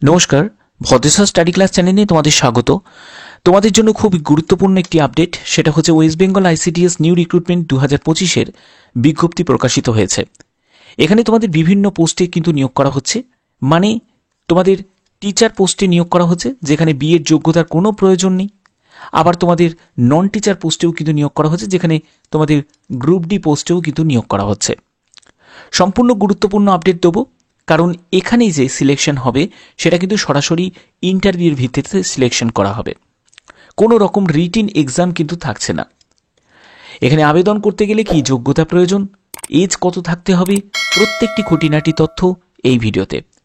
নমস্কার, Bhadreswar study class চ্যানেলে তোমাদের স্বাগত। তোমাদের জন্য খুব গুরুত্বপূর্ণ একটি আপডেট, সেটা হচ্ছে West Bengal ICDS new recruitment 2025-এর বিজ্ঞপ্তি প্রকাশিত হয়েছে। এখানে তোমাদের বিভিন্ন পোস্টে কিন্তু নিয়োগ করা হচ্ছে, মানে তোমাদের টিচার পোস্টে নিয়োগ করা হচ্ছে যেখানে বিএড যোগ্যতার কোনো প্রয়োজন নেই। আবার তোমাদের নন টিচার পোস্টেও কিন্তু নিয়োগ করা হচ্ছে, যেখানে তোমাদের গ্রুপ ডি পোস্টেও কিন্তু নিয়োগ করা হচ্ছে। সম্পূর্ণ গুরুত্বপূর্ণ আপডেট দেবো, কারণ এখানে যে সিলেকশন হবে সেটা কিন্তু সরাসরি ইন্টারভিউর ভিত্তিতে সিলেকশন করা হবে, কোনো রকম রিটিন এক্সাম কিন্তু থাকছে না। এখানে আবেদন করতে গেলে কি যোগ্যতা প্রয়োজন, এজ কত থাকতে হবে, প্রত্যেকটি খুঁটিনাটি তথ্য এই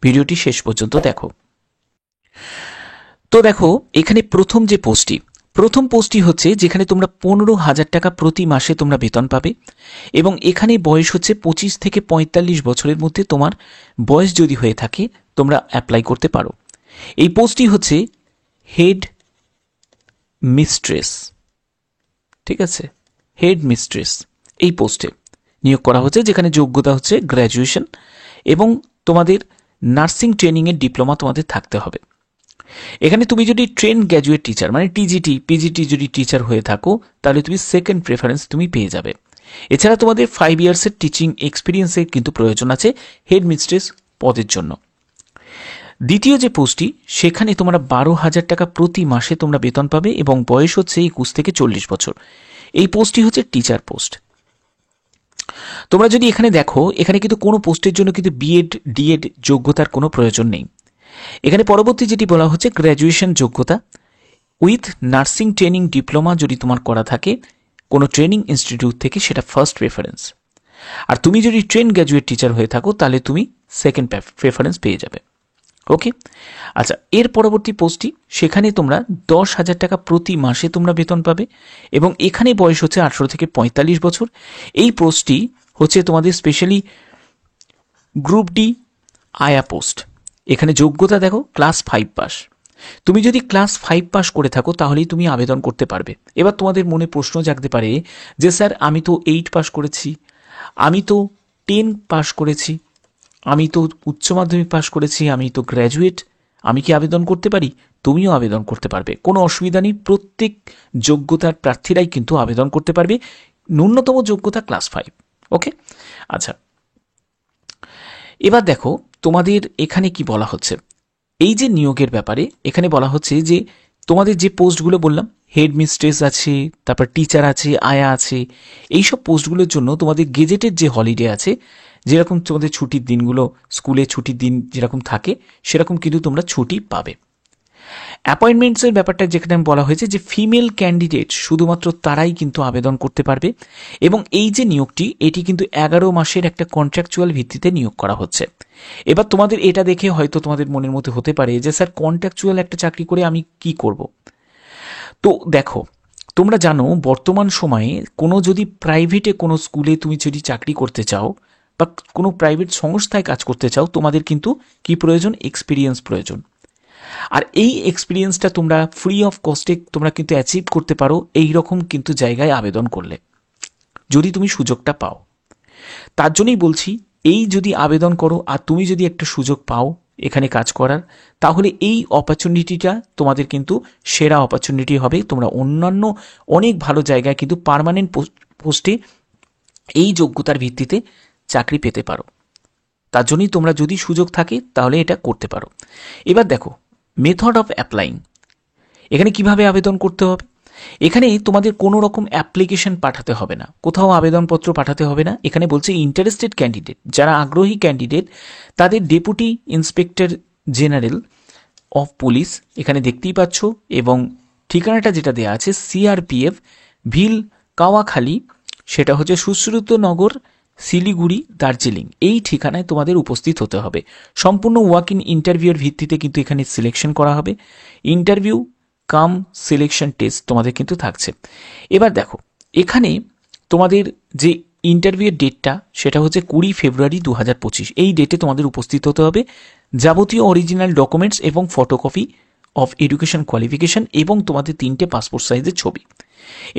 ভিডিওটি শেষ পর্যন্ত দেখো। তো দেখো, এখানে প্রথম পোস্টটি হচ্ছে যেখানে তোমরা 15,000 টাকা প্রতি মাসে তোমরা বেতন পাবে, এবং এখানে বয়স হচ্ছে 25 থেকে 45 বছরের মধ্যে তোমার বয়স যদি হয়ে থাকে তোমরা অ্যাপ্লাই করতে পারো। এই পোস্টটি হচ্ছে হেড মিস্ট্রেস, ঠিক আছে, হেড মিস্ট্রেস এই পোস্টে নিয়োগ করা হচ্ছে, যেখানে যোগ্যতা হচ্ছে গ্র্যাজুয়েশন এবং তোমাদের নার্সিং ট্রেনিংয়ের ডিপ্লোমা তোমাদের থাকতে হবে। এখানে তুমি যদি ট্রেন গ্র্যাজুয়েট টিচার মানে টিজিটি পিজিটি যদি টিচার হয়ে থাকো তাহলে তুমি সেকেন্ড প্রেফারেন্স তুমি পেয়ে যাবে। এছাড়া তোমাদের 5 ইয়ার্সের টিচিং এক্সপিরিয়েন্সের কিন্তু প্রয়োজন আছে হেড মিস্ট্রেস পদের জন্য। দ্বিতীয় যে পোস্টটি, সেখানে তোমরা 12,000 টাকা প্রতি মাসে তোমরা বেতন পাবে এবং বয়স হচ্ছে 21 থেকে 40 বছর। এই পোস্টটি হচ্ছে টিচার পোস্ট। তোমরা যদি এখানে দেখো, এখানে কিন্তু কোনো পোস্টের জন্য কিন্তু বিএড ডিএড যোগ্যতার কোনো প্রয়োজন নেই। এখানে পরবর্তী যেটি বলা হচ্ছে গ্র্যাজুয়েশন যোগ্যতা উইথ নার্সিং ট্রেনিং ডিপ্লোমা যদি তোমার করা থাকে কোনো ট্রেনিং ইনস্টিটিউট থেকে, সেটা ফার্স্ট প্রেফারেন্স। আর তুমি যদি ট্রেন গ্র্যাজুয়েট টিচার হয়ে থাকো তাহলে তুমি সেকেন্ড প্রেফারেন্স পেয়ে যাবে। ওকে, আচ্ছা, এর পরবর্তী পোস্টটি, সেখানে তোমরা 10,000 টাকা প্রতি মাসে তোমরা বেতন পাবে এবং এখানে বয়স হচ্ছে 18 থেকে 45 বছর। এই পোস্টটি হচ্ছে তোমাদের স্পেশালি গ্রুপ ডি আয়া পোস্ট। এখানে যোগ্যতা দেখো ক্লাস 5 পাস। তুমি যদি ক্লাস 5 পাস করে থাকো তাহলেই তুমি আবেদন করতে পারবে। এবার তোমাদের মনে প্রশ্ন জাগতে পারে যে স্যার আমি তো 8 পাস করেছি, আমি তো 10 পাস করেছি, আমি তো উচ্চ মাধ্যমিক পাস করেছি, আমি তো গ্র্যাজুয়েট, আমি কি আবেদন করতে পারি? তুমিও আবেদন করতে পারবে, কোনো অসুবিধা নেই। প্রত্যেক যোগ্যতার প্রার্থীরাই কিন্তু আবেদন করতে পারবে, ন্যূনতম যোগ্যতা ক্লাস 5। ওকে, আচ্ছা, এবার দেখো তোমাদের এখানে কি বলা হচ্ছে। এই যে নিয়োগের ব্যাপারে এখানে বলা হচ্ছে যে তোমাদের যে পোস্টগুলো বললাম, হেড মিস্ট্রেস আছে, তারপর টিচার আছে, আয়া আছে, এইসব পোস্টগুলোর জন্য তোমাদের গেজেটের যে হলিডে আছে, যেরকম তোমাদের ছুটির দিনগুলো স্কুলে ছুটির দিন যেরকম থাকে সেরকম কিন্তু তোমরা ছুটি পাবে। অ্যাপয়েন্টমেন্টসের ব্যাপারটা যেখানে বলা হয়েছে যে ফিমেল ক্যান্ডিডেট শুধুমাত্র তারাই কিন্তু আবেদন করতে পারবে, এবং এই যে নিয়োগটি এটি কিন্তু 11 মাসের একটা কন্ট্রাকচুয়াল ভিত্তিতে নিয়োগ করা হচ্ছে। এবার তোমাদের এটা দেখে হয়তো তোমাদের মনের মধ্যে হতে পারে যে স্যার কন্ট্রাকচুয়াল একটা চাকরি করে আমি কি করব। তো দেখো, তোমরা জানো বর্তমান সময়ে কোনো যদি প্রাইভেটে কোনো স্কুলে তুমি যদি চাকরি করতে চাও বা কোনো প্রাইভেট সংস্থায় কাজ করতে চাও, তোমাদের কিন্তু কি প্রয়োজন, এক্সপিরিয়েন্স প্রয়োজন। আর এই এক্সপিরিয়েন্সটা তোমরা ফ্রি অফ কস্টে তোমরা কিন্তু অ্যাচিভ করতে পারো এই রকম কিন্তু জায়গায় আবেদন করলে, যদি তুমি সুযোগটা পাও। তার জন্যই বলছি, এই যদি আবেদন করো আর তুমি যদি একটা সুযোগ পাও এখানে কাজ করার, তাহলে এই অপরচুনিটিটা তোমাদের কিন্তু সেরা অপরচুনিটি হবে। তোমরা অন্যান্য অনেক ভালো জায়গায় কিন্তু পার্মানেন্ট পোস্টে এই যোগ্যতার ভিত্তিতে চাকরি পেতে পারো। তার জন্যই তোমরা যদি সুযোগ থাকে তাহলে এটা করতে পারো। এবার দেখো মেথড অফ অ্যাপ্লাইং, এখানে কিভাবে আবেদন করতে হবে। এখানে তোমাদের কোনো রকম অ্যাপ্লিকেশন পাঠাতে হবে না, কোথাও আবেদনপত্র পাঠাতে হবে না। এখানে বলছে ইন্টারেস্টেড ক্যান্ডিডেট, যারা আগ্রহী ক্যান্ডিডেট তাদের deputy inspector general of police এখানে দেখতেই পাচ্ছ, এবং ঠিকানাটা যেটা দেওয়া আছে সিআরপিএফ ভিল কাওয়াখালী, সেটা হচ্ছে সুশ্রুতনগর শিলিগুড়ি দার্জিলিং, এই ঠিকানায় তোমাদের উপস্থিত হতে হবে। সম্পূর্ণ ওয়াক ইন ইন্টারভিউর ভিত্তিতে কিন্তু এখানে সিলেকশন করা হবে। ইন্টারভিউ কাম সিলেকশন টেস্ট তোমাদের কিন্তু থাকছে। এবার দেখো এখানে তোমাদের যে ইন্টারভিউয়ের ডেটটা সেটা হচ্ছে 20 ফেব্রুয়ারি 2025। এই ডেটে তোমাদের উপস্থিত হতে হবে। যাবতীয় অরিজিনাল ডকুমেন্টস এবং ফটোকপি অফ এডুকেশন কোয়ালিফিকেশন এবং তোমাদের 3টে পাসপোর্ট সাইজের ছবি।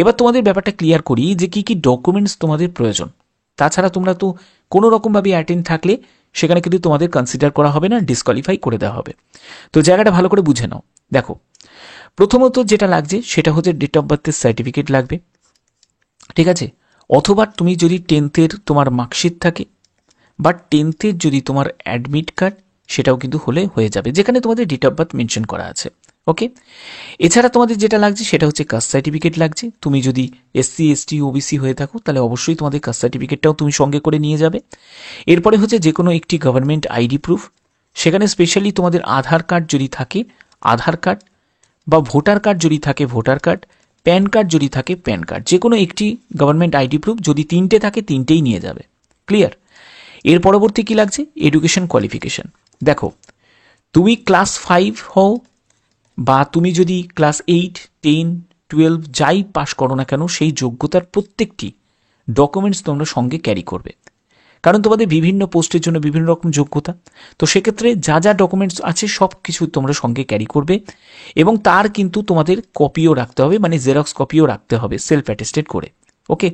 এবার তোমাদের ব্যাপারটা ক্লিয়ার করি যে কি কি ডকুমেন্টস তোমাদের প্রয়োজন। তাছাড়া তোমরা তো কোনো রকমভাবে অ্যাটেন্ড থাকলে সেখানে কিন্তু তোমাদের কনসিডার করা হবে না, ডিসকোয়ালিফাই করে দেওয়া হবে। তো জায়গাটা ভালো করে বুঝে নাও। দেখো, প্রথমত যেটা লাগছে সেটা হচ্ছে ডেট অফ বার্থের সার্টিফিকেট লাগবে, ঠিক আছে? অথবা তুমি যদি 10th তোমার মার্কশিট থাকে, বা 10th যদি তোমার অ্যাডমিট কার্ড, সেটাও কিন্তু হলে হয়ে যাবে, যেখানে তোমাদের ডেট অফ বার্থ মেনশন করা আছে। ওকে, এছাড়া তোমাদের যেটা লাগছে সেটা হচ্ছে কাস্ট সার্টিফিকেট লাগছে। তুমি যদি SC ST OBC হয়ে থাকো তাহলে অবশ্যই তোমাদের কাস্ট সার্টিফিকেটটাও তুমি সঙ্গে করে নিয়ে যাবে। এরপরে হচ্ছে যে কোনো একটি গভর্নমেন্ট আইডি প্রুফ, সেখানে স্পেশালি তোমাদের আধার কার্ড যদি থাকে আধার কার্ড, বা ভোটার কার্ড যদি থাকে ভোটার কার্ড, প্যান কার্ড যদি থাকে প্যান কার্ড, যে কোনো একটি গভর্নমেন্ট আইডি প্রুফ, যদি 3টে থাকে 3টেই নিয়ে যাবে। ক্লিয়ার? এর পরবর্তী কি লাগছে? Education qualification. দেখো, তুমি ক্লাস 5 হও বা তুমি যদি ক্লাস 8, 10, 12 যাই পাস করো না কেন, সেই যোগ্যতার প্রত্যেকটি ডকুমেন্টস তোমরা সঙ্গে ক্যারি করবে, কারণ তোমাদের বিভিন্ন পোস্টের জন্য বিভিন্ন রকম যোগ্যতা। তো সেক্ষেত্রে যা যা ডকুমেন্টস আছে সব কিছু তোমরা সঙ্গে ক্যারি করবে, এবং তার কিন্তু তোমাদের কপিও রাখতে হবে, মানে জেরক্স কপিও রাখতে হবে সেলফ অ্যাটেস্টেড করে। ওকে,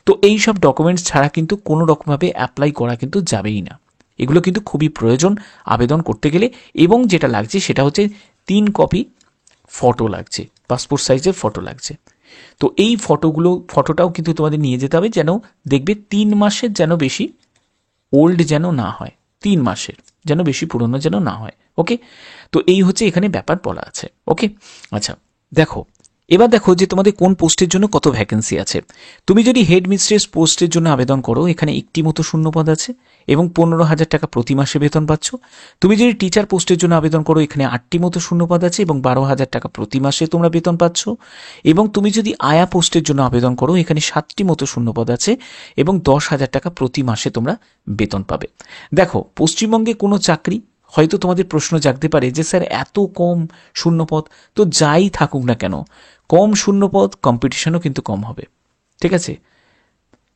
তো এই সব ডকুমেন্টস ছাড়া কিন্তু কোনো রকমভাবে অ্যাপ্লাই করা কিন্তু যাবেই না। এগুলো কিন্তু খুবই প্রয়োজন আবেদন করতে গেলে। এবং যেটা লাগছে সেটা হচ্ছে 3 কপি ফটো লাগছে, পাসপোর্ট সাইজের ফটো লাগছে। তো এই ফটোটাও কিন্তু তোমাদের নিয়ে যেতে হবে, যেন দেখবে 3 মাসের যেন বেশি ওল্ড যেন না হয়, 3 মাসের যেন বেশি পুরনো যেন না হয়। ওকে, তো এই হচ্ছে এখানে ব্যাপার বলা আছে। ওকে, আচ্ছা দেখো, এবার দেখো যে তোমাদের কোন পোস্টের জন্য কত ভ্যাকেন্সি আছে। তুমি যদি হেড মিস্ট্রেস পোস্টের জন্য আবেদন করো, এখানে একটি মতো শূন্যপদ আছে এবং 15,000 টাকা প্রতি মাসে বেতন পাচ্ছ। তুমি যদি টিচার পোস্টের জন্য আবেদন করো, এখানে 8টি মতো শূন্যপদ আছে এবং 12,000 টাকা প্রতি মাসে তোমরা বেতন পাচ্ছ। এবং তুমি যদি আয়া পোস্টের জন্য আবেদন করো, এখানে 7টি মতো শূন্যপদ আছে এবং 10,000 টাকা প্রতি মাসে তোমরা বেতন পাবে। দেখো, পশ্চিমবঙ্গে কোনো চাকরি, হয়তো তোমাদের প্রশ্ন জাগতে পারে যে স্যার এত কম শূন্যপদ, তো যাই থাকুক না কেন কম শূন্যপদ, কম্পিটিশনও কিন্তু কম হবে, ঠিক আছে?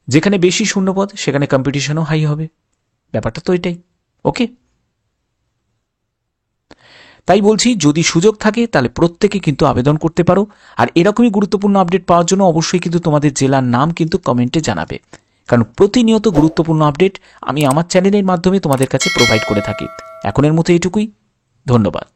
যেখানে বেশি শূন্যপদ সেখানে কম্পিটিশনও হাই হবে, ব্যাপারটা তো এটাই। ওকে, তাই বলছি যদি সুযোগ থাকে তাহলে প্রত্যেকে কিন্তু আবেদন করতে পারো। আর এরকমই গুরুত্বপূর্ণ আপডেট পাওয়ার জন্য অবশ্যই কিন্তু তোমাদের জেলার নাম কিন্তু কমেন্টে জানাবে, কারণ প্রতিনিয়ত গুরুত্বপূর্ণ আপডেট আমি আমার চ্যানেলের মাধ্যমে তোমাদের কাছে প্রোভাইড করে থাকি। এখনের মতো এটুকুই, ধন্যবাদ।